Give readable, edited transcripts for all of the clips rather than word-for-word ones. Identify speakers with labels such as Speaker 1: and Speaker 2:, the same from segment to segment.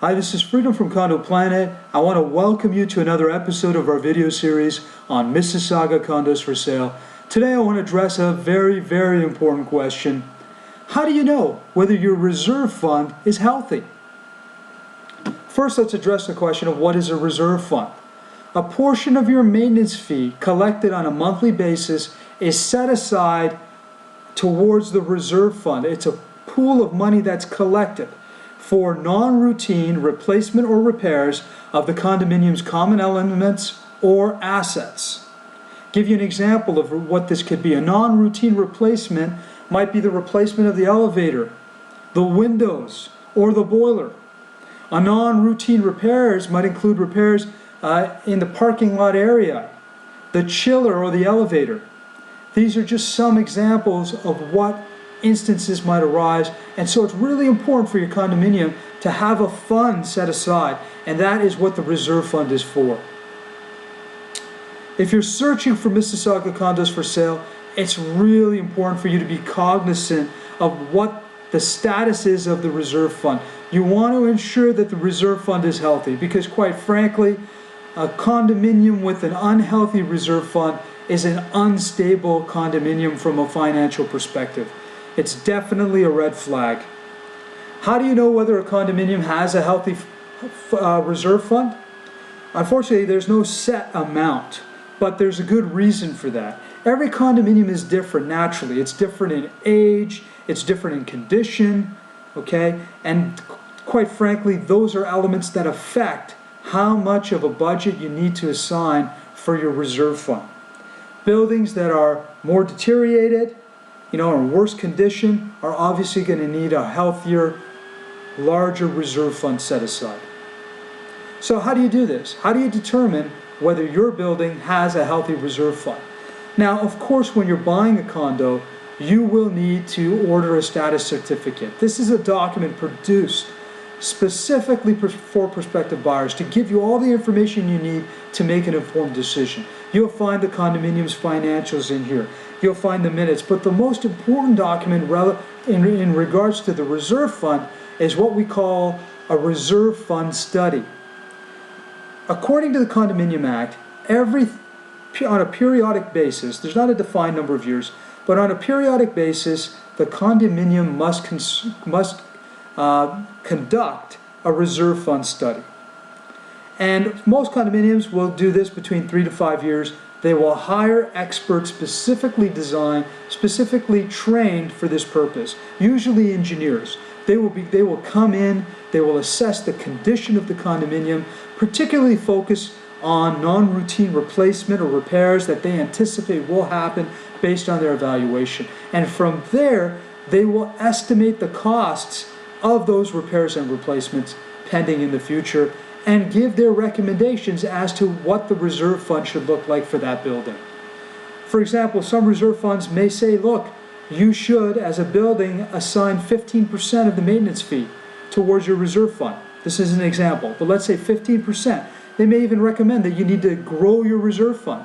Speaker 1: Hi, this is Freedom from Condo Planet. I want to welcome you to another episode of our video series on Mississauga condos for sale. Today I want to address a very, very important question. How do you know whether your reserve fund is healthy? First, let's address the question of what is a reserve fund. A portion of your maintenance fee collected on a monthly basis is set aside towards the reserve fund. It's a pool of money that's collected for non-routine replacement or repairs of the condominium's common elements or assets. Give you an example of what this could be. A non-routine replacement might be the replacement of the elevator, the windows, or the boiler. A non-routine repairs might include repairs in the parking lot area, the chiller or the elevator. These are just some examples of what instances might arise, and so it's really important for your condominium to have a fund set aside, and that is what the reserve fund is for. If you're searching for Mississauga condos for sale, it's really important for you to be cognizant of what the status is of the reserve fund. You want to ensure that the reserve fund is healthy, because quite frankly, a condominium with an unhealthy reserve fund is an unstable condominium from a financial perspective. It's definitely a red flag. How do you know whether a condominium has a healthy reserve fund? Unfortunately, there's no set amount, but there's a good reason for that. Every condominium is different naturally. It's different in age, it's different in condition, okay? And quite frankly, those are elements that affect how much of a budget you need to assign for your reserve fund. Buildings that are more deteriorated, or in worse condition, are obviously going to need a healthier, larger reserve fund set aside. So how do you do this? How do you determine whether your building has a healthy reserve fund? Now, of course, when you're buying a condo, you will need to order a status certificate. This is a document produced specifically for prospective buyers to give you all the information you need to make an informed decision. You'll find the condominium's financials in here. You'll find the minutes. But the most important document in regards to the reserve fund is what we call a reserve fund study. According to the Condominium Act, on a periodic basis, there's not a defined number of years, but on a periodic basis, the condominium must conduct a reserve fund study. And most condominiums will do this between 3 to 5 years. They will hire experts specifically designed, specifically trained for this purpose, usually engineers. They will come in, they will assess the condition of the condominium, particularly focus on non-routine replacement or repairs that they anticipate will happen based on their evaluation. And from there, they will estimate the costs of those repairs and replacements pending in the future and give their recommendations as to what the reserve fund should look like for that building. For example, some reserve funds may say, look, you should, as a building, assign 15% of the maintenance fee towards your reserve fund. This is an example, but let's say 15%. They may even recommend that you need to grow your reserve fund.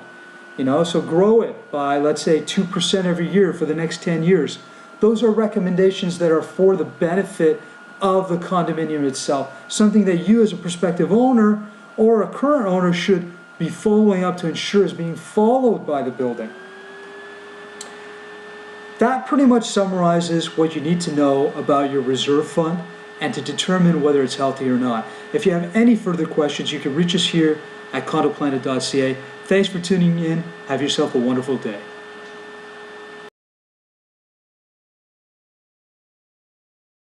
Speaker 1: So grow it by, let's say, 2% every year for the next 10 years. Those are recommendations that are for the benefit of the condominium itself, something that you as a prospective owner or a current owner should be following up to ensure is being followed by the building. That pretty much summarizes what you need to know about your reserve fund and to determine whether it's healthy or not. If you have any further questions, you can reach us here at condoplanet.ca. Thanks for tuning in. Have yourself a wonderful day.